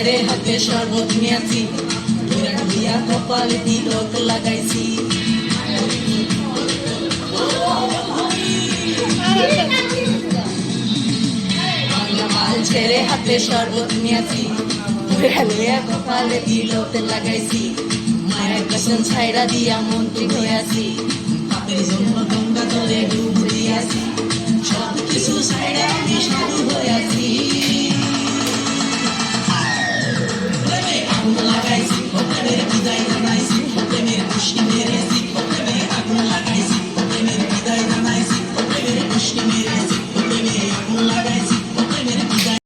ছেড়ে হাতে শরবত নিয়েছি, দিয়া কপালে তিলক লাগাইছি। মাল ছেড়ে হাতে শরবত নিয়েছি, কপালে তিলক লাগাইছি। মায়ের কসম ছাইরা দিয়া মন্ত্রী হইয়াছি, পাপের জন্য গঙ্গা জলে ডুব দিয়াছি। সব কিছু ছাইরা আমি সাধু হইয়া